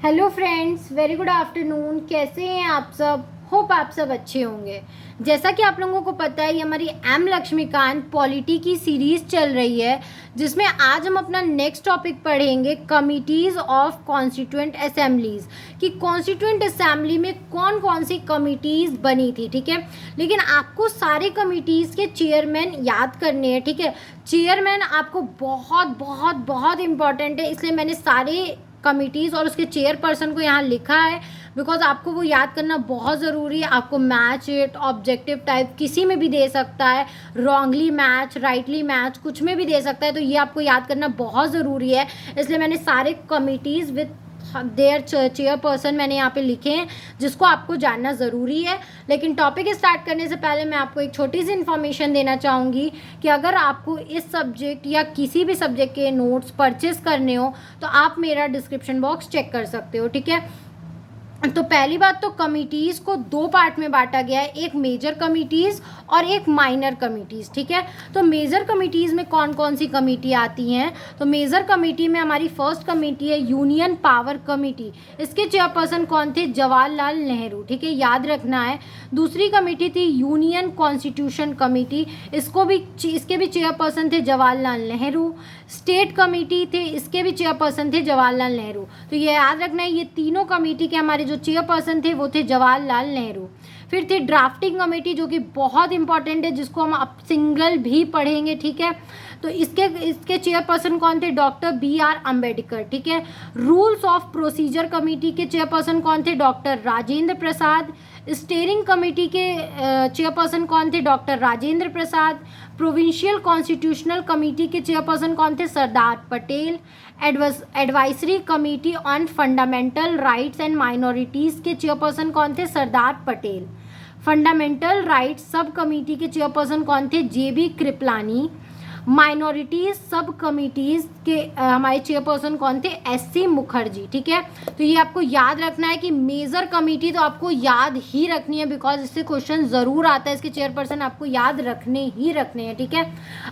Hello friends, very good afternoon. कैसे हैं आप सब? होप आप सब अच्छे होंगे। जैसा कि आप लोगों को पता है, ये हमारी एम लक्ष्मीकांत पॉलिटी की सीरीज़ चल रही है, जिसमें आज हम अपना नेक्स्ट टॉपिक पढ़ेंगे कमिटीज़ ऑफ कॉन्स्टिट्यूएंट असेंबलीज़, कि कॉन्स्टिट्यूएंट असेंबली में कौन कौन सी कमिटीज़ बनी थी। ठीक है, लेकिन आपको सारे कमिटीज़ के चेयरमैन याद करने हैं। ठीक है, चेयरमैन आपको बहुत बहुत बहुत इंपॉर्टेंट है, इसलिए मैंने सारे कमिटीज़ और उसके चेयरपर्सन को यहाँ लिखा है, बिकॉज आपको वो याद करना बहुत ज़रूरी है। आपको मैच इट, ऑब्जेक्टिव टाइप किसी में भी दे सकता है, रॉन्गली मैच, राइटली मैच, कुछ में भी दे सकता है, तो ये आपको याद करना बहुत ज़रूरी है। इसलिए मैंने सारे कमिटीज़ विद देयर चेयरपर्सन मैंने यहाँ पे लिखे हैं, जिसको आपको जानना ज़रूरी है। लेकिन टॉपिक स्टार्ट करने से पहले मैं आपको एक छोटी सी इन्फॉर्मेशन देना चाहूँगी कि अगर आपको इस सब्जेक्ट या किसी भी सब्जेक्ट के नोट्स परचेस करने हो तो आप मेरा डिस्क्रिप्शन बॉक्स चेक कर सकते हो। ठीक है, तो पहली बात तो कमिटीज़ को दो पार्ट में बांटा गया है, एक मेजर कमिटीज़ और एक माइनर कमिटीज़। ठीक है, तो मेजर कमिटीज़ में कौन कौन सी कमेटी आती हैं? तो मेजर कमेटी में हमारी फर्स्ट कमेटी है यूनियन पावर कमेटी। इसके चेयरपर्सन कौन थे? जवाहरलाल नेहरू। ठीक है, याद रखना है। दूसरी कमेटी थी यूनियन कॉन्स्टिट्यूशन कमेटी, इसके भी चेयरपर्सन थे जवाहरलाल नेहरू। स्टेट कमेटी थे, इसके भी चेयरपर्सन थे जवाहरलाल नेहरू। तो ये याद रखना है, ये तीनों कमेटी के हमारे जो चेयरपर्सन थे वो थे जवाहरलाल नेहरू। फिर थी ड्राफ्टिंग कमेटी, जो कि बहुत इंपॉर्टेंट है, जिसको हम अब सिंगल भी पढ़ेंगे। ठीक है, तो इसके चेयरपर्सन कौन थे? Doctor B.R. अम्बेडकर। ठीक है, रूल्स ऑफ प्रोसीजर कमेटी के चेयरपर्सन कौन थे? Doctor Rajendra Prasad. Steering committee के चेयरपर्सन कौन थे? Doctor Rajendra Prasad. Provincial constitutional committee के चेयरपर्सन कौन थे? Sardar Patel. Advisory committee on fundamental rights and minorities के चेयरपर्सन कौन थे? Sardar Patel. Fundamental rights sub committee के चेयरपर्सन कौन थे? JB Kripalani. Minorities sub committees के हमारे चेयरपर्सन कौन थे? SC मुखर्जी। ठीक है, तो ये आपको याद रखना है कि मेजर कमेटी तो आपको याद ही रखनी है, बिकॉज इससे क्वेश्चन ज़रूर आता है, इसके चेयरपर्सन आपको याद रखने ही रखने हैं। ठीक है,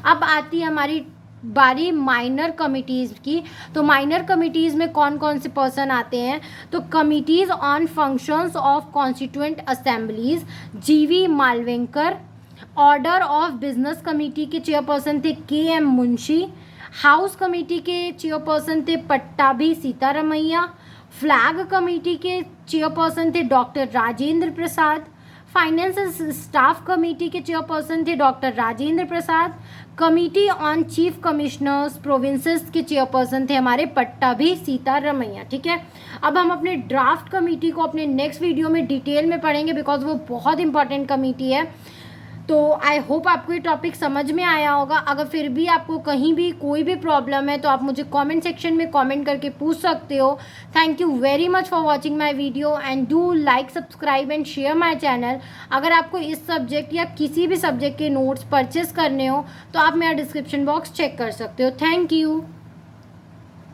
अब आती है हमारी बारी माइनर कमिटीज़ की। तो माइनर कमिटीज़ में कौन कौन से पर्सन आते हैं? तो committees on functions of constituent assemblies, GV Mavalankar. Order of business committee के चेयरपर्सन थे KM मुंशी। हाउस कमेटी के चेयरपर्सन थे पट्टाभी सीतारमैया। फ्लैग कमेटी के चेयरपर्सन थे doctor Rajendra Prasad. Finance staff committee के चेयरपर्सन थे doctor Rajendra Prasad. Committee on chief commissioners provinces के चेयरपर्सन थे हमारे पट्टाभी सीतारमैया। ठीक है, अब हम अपने ड्राफ्ट कमेटी को अपने नेक्स्ट वीडियो में डिटेल में पढ़ेंगे, बिकॉज वो बहुत इंपॉर्टेंट कमेटी है। तो आई होप आपको ये टॉपिक समझ में आया होगा। अगर फिर भी आपको कहीं भी कोई भी प्रॉब्लम है तो आप मुझे कमेंट सेक्शन में कमेंट करके पूछ सकते हो। Thank you very much for watching my video and do like, subscribe and share my channel. अगर आपको इस सब्जेक्ट या किसी भी सब्जेक्ट के नोट्स परचेस करने हो तो आप मेरा डिस्क्रिप्शन बॉक्स चेक कर सकते हो। Thank you.